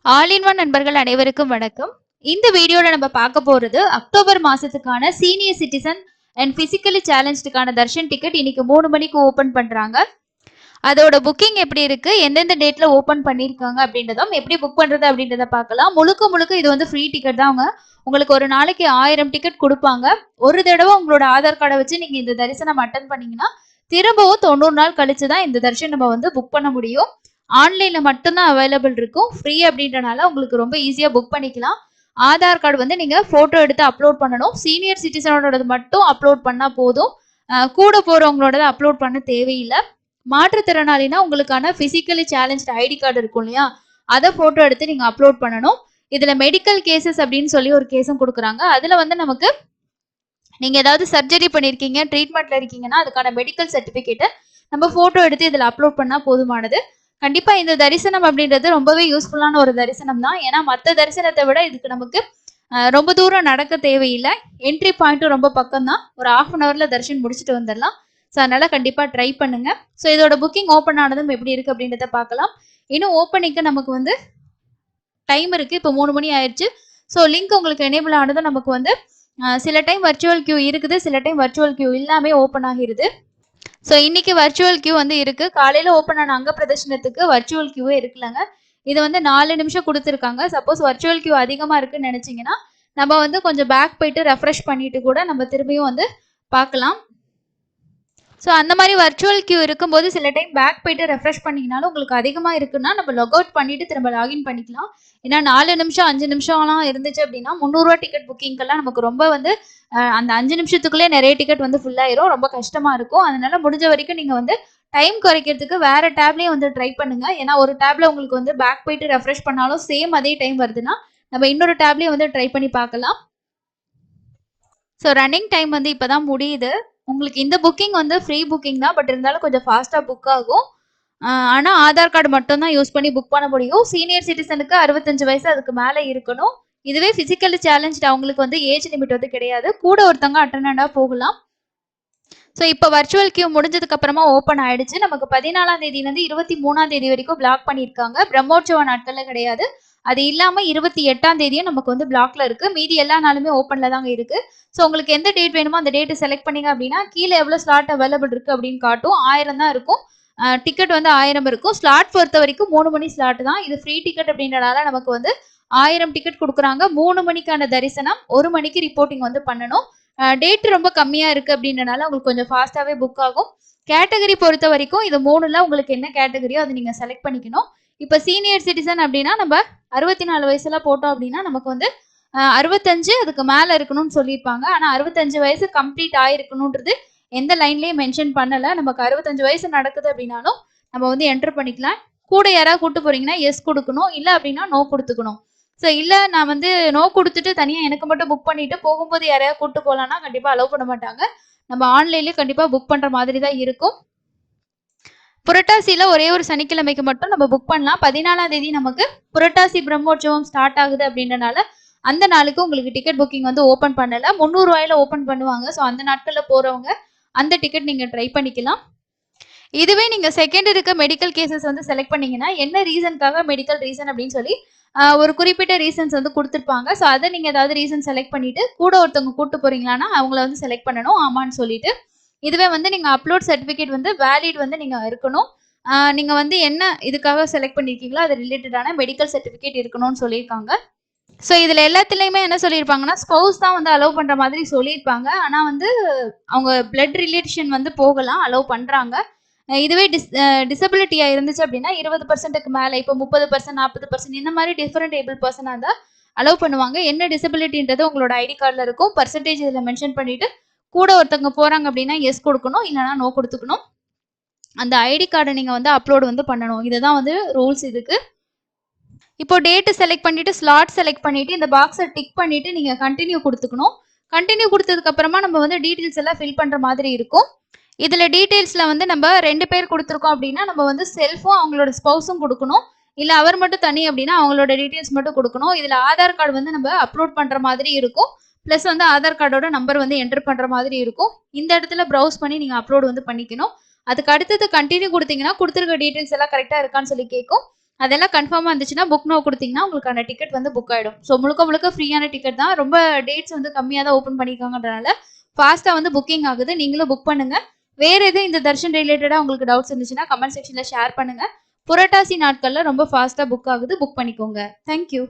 All in one நண்பர்கள் அனைவருக்கும் வணக்கம். இந்த வீடியோல நம்ம பார்க்க போறது அக்டோபர் மாசத்துக்கான சீனியர் சிட்டிசன் அண்ட் பிசிக்கலி சேலஞ்சுக்கான தர்ஷன் டிக்கெட் இன்னைக்கு 3 மணிக்கு ஓபன் பண்றாங்க. அதோட புக்கிங் எப்படி இருக்கு, எந்தெந்த டேட்ல ஓபன் பண்ணிருக்காங்க அப்படின்றதும் எப்படி புக் பண்றது அப்படின்றத பார்க்கலாம். முழுக்க முழுக்க இது வந்து ஃப்ரீ டிக்கெட் தான். உங்களுக்கு ஒரு நாளைக்கு 1000 டிக்கெட் கொடுப்பாங்க. ஒரு தடவை உங்களோட ஆதார் கார்டை வச்சு நீங்க இந்த தரிசனம் அட்டன் பண்ணீங்கன்னா திரும்பவும் 90 நாள் கழிச்சு தான் இந்த தரிசனம் நம்ம வந்து புக் பண்ண முடியும். ஆன்லைன்ல மட்டும்தான் அவைலபிள் இருக்கும். ஃப்ரீ அப்படின்றனால உங்களுக்கு ரொம்ப ஈஸியா புக் பண்ணிக்கலாம். ஆதார் கார்டு வந்து நீங்க போட்டோ எடுத்து அப்லோட் பண்ணணும். சீனியர் சிட்டிசனோட மட்டும் அப்லோட் பண்ணா போதும். கூட போறவங்களோட அப்லோட் பண்ண தேவையில்லை. மாற்றுத்திறனாளினா உங்களுக்கான பிசிக்கலி சேலஞ்ச் ஐடி கார்டு இருக்கும் இல்லையா, அதை போட்டோ எடுத்து நீங்க அப்லோட் பண்ணணும். இதுல மெடிக்கல் கேசஸ் அப்படின்னு சொல்லி ஒரு கேஸும் கொடுக்குறாங்க. அதுல வந்து நமக்கு நீங்க ஏதாவது சர்ஜரி பண்ணிருக்கீங்க, ட்ரீட்மெண்ட்ல இருக்கீங்கன்னா அதுக்கான மெடிக்கல் சர்டிபிகேட்டை நம்ம போட்டோ எடுத்து இதுல அப்லோட் பண்ணா போதுமானது. கண்டிப்பா இந்த தரிசனம் அப்படின்றது ரொம்பவே யூஸ்ஃபுல்லான ஒரு தரிசனம் தான். ஏன்னா மற்ற தரிசனத்தை விட இதுக்கு நமக்கு ரொம்ப தூரம் நடக்க தேவையில்லை. என்ட்ரி பாயிண்ட்டும் ரொம்ப பக்கம் தான். ஒரு 1/2 hourல தரிசனம் முடிச்சுட்டு வந்துடலாம். ஸோ அதனால கண்டிப்பா ட்ரை பண்ணுங்க. ஸோ இதோட புக்கிங் ஓப்பன் ஆனதும் எப்படி இருக்கு அப்படின்றத பார்க்கலாம். இன்னும் ஓப்பனிங்க்கு நமக்கு வந்து டைம் இருக்கு. இப்போ 3 மணி ஆயிடுச்சு. ஸோ லிங்க் உங்களுக்கு எனேபிள் ஆனதும் நமக்கு வந்து சில டைம் வர்ச்சுவல் கியூ இருக்குது, சில டைம் வர்ச்சுவல் கியூ இல்லாமே ஓப்பன் ஆகிருது. ஸோ இன்னைக்கு வர்ச்சுவல் கியூ வந்து இருக்கு. காலையில ஓப்பன் ஆன அங்க பிரதர்ஷனத்துக்கு வர்ச்சுவல் கியூவே இருக்குல்லங்க. இது வந்து 4 நிமிஷம் கொடுத்துருக்காங்க. சப்போஸ் வர்ச்சுவல் கியூ அதிகமா இருக்குன்னு நினைச்சீங்கன்னா நம்ம வந்து கொஞ்சம் பேக் போயிட்டு ரெஃப்ரெஷ் பண்ணிட்டு கூட நம்ம திரும்பியும் வந்து பார்க்கலாம். ஸோ அந்த மாதிரி வர்ச்சுவல் கியூ இருக்கும்போது சில டைம் பேக் போயிட்டு ரெஃப்ரெஷ் பண்ணிங்கனாலும் உங்களுக்கு அதிகமாக இருக்குன்னா நம்ம லாக் அவுட் பண்ணிட்டு திரும்ப லாகின் பண்ணிக்கலாம். ஏன்னா 4 நிமிஷம் 5 நிமிஷம்லாம் இருந்துச்சு அப்படின்னா 300 டிக்கெட் புக்கிங்கெல்லாம் நமக்கு ரொம்ப வந்து அந்த 5 நிமிஷத்துக்குள்ளே நிறைய டிக்கெட் வந்து ஃபுல் ஆயிரும். ரொம்ப கஷ்டமா இருக்கும். அதனால முடிஞ்ச வரைக்கும் நீங்க வந்து டைம் குறைக்கிறதுக்கு வேற டேப்லயே வந்து ட்ரை பண்ணுங்க. ஏன்னா ஒரு டேப்ல உங்களுக்கு வந்து பேக் போயிட்டு ரெஃப்ரெஷ் பண்ணாலும் சேம் அதே டைம் வருதுன்னா நம்ம இன்னொரு டேப்லயே வந்து ட்ரை பண்ணி பார்க்கலாம். ஸோ ரன்னிங் டைம் வந்து இப்போதான் முடியுது. உங்களுக்கு இந்த புக்கிங் வந்து ஃப்ரீ புக்கிங் தான். பட் இருந்தாலும் கொஞ்சம் ஃபாஸ்ட்டாக புக் ஆகும். ஆனால் ஆதார் கார்டு மட்டும் தான் யூஸ் பண்ணி புக் பண்ண முடியும். சீனியர் சிட்டிசனுக்கு 65 வயசு அதுக்கு மேலே இருக்கணும். இதுவே பிசிக்கலி சேலஞ்ச் அவங்களுக்கு வந்து ஏஜ் லிமிட் வந்து கிடையாது. கூட ஒருத்தவங்க அட்டண்டா போகலாம். ஸோ இப்போ வர்ச்சுவல் கியூ முடிஞ்சதுக்கு அப்புறமா ஓப்பன் ஆயிடுச்சு. நமக்கு 14ஆம் தேதியிலேருந்து 23ஆம் தேதி வரைக்கும் பிளாக் பண்ணியிருக்காங்க. பிரம்மோற்சவ நாட்கள்ல கிடையாது. அது இல்லாம 28ஆம் தேதியும் நமக்கு வந்து பிளாக்ல இருக்கு. மீதி எல்லா நாளுமே ஓப்பன்ல தாங்க இருக்கு. ஸோ உங்களுக்கு எந்த டேட் வேணுமோ அந்த டேட் செலக்ட் பண்ணீங்க அப்படின்னா கீழே எவ்வளவு ஸ்லாட் அவைலபிள் இருக்கு அப்படின்னு காட்டும். 1000 தான் இருக்கும். டிக்கெட் வந்து 1000 இருக்கும். ஸ்லாட் பொறுத்த வரைக்கும் 3 மணி ஸ்லாட் தான். இது ஃப்ரீ டிக்கெட் அப்படின்றனால நமக்கு வந்து 1000 டிக்கெட் கொடுக்குறாங்க. 3 மணிக்கான தரிசனம், 1 மணிக்கு ரிப்போர்ட்டிங் வந்து பண்ணணும். டேட் ரொம்ப கம்மியா இருக்கு அப்படின்றனால உங்களுக்கு கொஞ்சம் ஃபாஸ்ட்டாவே புக் ஆகும். கேட்டகரி பொறுத்த வரைக்கும் இது 3ல உங்களுக்கு என்ன கேட்டகரியோ அதை நீங்க செலக்ட் பண்ணிக்கணும். இப்போ சீனியர் சிட்டிசன் அப்படின்னா நம்ம 64 வயசுல போட்டோம் அப்படின்னா நமக்கு வந்து 65 அதுக்கு மேல இருக்கணும்னு சொல்லியிருப்பாங்க. ஆனா 65 வயசு கம்ப்ளீட் ஆயிருக்கணும்ன்றது எந்த லைன்லயும் மென்ஷன் பண்ணல. நமக்கு 65 வயசு நடக்குது அப்படின்னாலும் நம்ம வந்து என்டர் பண்ணிக்கலாம். கூட யாராவது கூட்டு போறீங்கன்னா எஸ் கொடுக்கணும், இல்லை அப்படின்னா நோ கொடுத்துக்கணும். ஸோ இல்லை நான் வந்து நோ கொடுத்துட்டு தனியாக எனக்கு மட்டும் புக் பண்ணிட்டு போகும்போது யாரையாவது கூட்டு போகலான்னா கண்டிப்பாக அலோவ் பண்ண மாட்டாங்க. நம்ம ஆன்லைன்லேயே கண்டிப்பாக புக் பண்ணுற மாதிரி தான் இருக்கும். புரட்டாசியில ஒரே ஒரு சனிக்கிழமைக்கு மட்டும் நம்ம புக் பண்ணலாம். 14ஆம் தேதி நமக்கு புரட்டாசி பிரம்மோற்சவம் ஸ்டார்ட் ஆகுது அப்படின்றனால அந்த நாளுக்கு உங்களுக்கு டிக்கெட் புக்கிங் வந்து ஓப்பன் பண்ணல. 300 ரூபாயில ஓப்பன் பண்ணுவாங்க. ஸோ அந்த நாட்கள்ல போறவங்க அந்த டிக்கெட் நீங்க ட்ரை பண்ணிக்கலாம். இதுவே நீங்க செகண்ட் இருக்க மெடிக்கல் கேசஸ் வந்து செலக்ட் பண்ணீங்கன்னா என்ன ரீசனுக்காக மெடிக்கல் ரீசன் அப்படின்னு சொல்லி ஒரு குறிப்பிட்ட ரீசன்ஸ் வந்து கொடுத்துருப்பாங்க. ஸோ அதை நீங்க ஏதாவது ரீசன் செலக்ட் பண்ணிட்டு கூட ஒருத்தவங்க கூட்டு போறீங்களான்னா அவங்கள வந்து செலக்ட் பண்ணணும் ஆமான்னு சொல்லிட்டு. இதுவே வந்து நீங்க அப்லோட் சர்டிபிகேட் வந்து வேலிட் வந்து நீங்க இருக்கணும். நீங்க வந்து என்ன இதுக்காக செலக்ட் பண்ணிருக்கீங்களோ அது ரிலேட்டடான மெடிக்கல் சர்டிபிகேட் இருக்கணும்னு சொல்லியிருக்காங்க. ஸோ இதுல எல்லாத்துலயுமே என்ன சொல்லியிருப்பாங்கன்னா ஸ்பௌஸ் தான் வந்து அலோவ் பண்ற மாதிரி சொல்லியிருப்பாங்க. ஆனா வந்து அவங்க பிளட் ரிலேஷன் வந்து போகலாம், அலோவ் பண்றாங்க. இதுவே டிசபிலிட்டியா இருந்துச்சு அப்படின்னா 20%க்கு மேல இப்போ 30%, 40% இந்த மாதிரி டிஃபரெண்ட் ஏபிள் பர்சனா இருந்தா அலோவ் பண்ணுவாங்க. என்ன டிசபிலிட்டின்றது உங்களோட ஐடி கார்டில் இருக்கும். பர்சன்டேஜ் இதில் மென்ஷன் பண்ணிட்டு கூட ஒருத்தவங்க போறாங்க அப்படின்னா எஸ் கொடுக்கணும், இல்லைனா நோ கொடுத்துக்கணும். அந்த ஐடி கார்டை நீங்க வந்து அப்லோட் வந்து பண்ணணும். இதுதான் வந்து ரூல்ஸ் இதுக்கு. இப்போ டேட்டு செலக்ட் பண்ணிட்டு ஸ்லாட் செலக்ட் பண்ணிட்டு இந்த பாக்ஸை டிக் பண்ணிட்டு நீங்க கண்டினியூ கொடுத்துக்கணும். கண்டினியூ கொடுத்ததுக்கு அப்புறமா நம்ம வந்து டீட்டெயில்ஸ் எல்லாம் ஃபில் பண்ற மாதிரி இருக்கும். இதுல டீடைல்ஸ்ல வந்து நம்ம 2 பேர் கொடுத்துருக்கோம் அப்படின்னா நம்ம வந்து செல்ஃபும் அவங்களோட ஸ்பௌஸும் கொடுக்கணும். இல்ல அவர் மட்டும் தனி அப்படின்னா அவங்களோட டீடைல்ஸ் மட்டும் கொடுக்கணும். இதுல ஆதார் கார்டு வந்து நம்ம அப்லோட் பண்ற மாதிரி இருக்கும். பிளஸ் வந்து ஆதார் கார்டோட நம்பர் வந்து என்டர் பண்ற மாதிரி இருக்கும். இந்த இடத்துல ப்ரௌஸ் பண்ணி நீங்க அப்லோட் வந்து பண்ணிக்கணும். அதுக்கு அடுத்தது கண்டினியூ கொடுத்தீங்கன்னா கொடுத்துருக்க டீடைல்ஸ் எல்லாம் கரெக்டா இருக்கான்னு சொல்லி கேட்கும். அதெல்லாம் கன்ஃபார்மா இருந்துச்சுன்னா புக் நோ குடுத்தீங்கன்னா உங்களுக்கான டிக்கெட் வந்து புக் ஆயிடும். ஸோ முழுக்க முழுக்க ஃப்ரீயான டிக்கெட் தான். ரொம்ப டேட்ஸ் வந்து கம்மியா தான் ஓப்பன் பண்ணியிருக்காங்கன்றனால ஃபாஸ்ட்டா வந்து புக்கிங் ஆகுது. நீங்களும் புக் பண்ணுங்க. வேற எதுவும் இந்த தர்ஷன் ரிலேட்டடா உங்களுக்கு டவுட்ஸ் இருந்துச்சுன்னா கமெண்ட் செக்ஷன்ல ஷேர் பண்ணுங்க. புரட்டாசி நாட்கள்ல ரொம்ப ஃபாஸ்ட்டா புக் ஆகுது. புக் பண்ணிக்கோங்க. Thank you.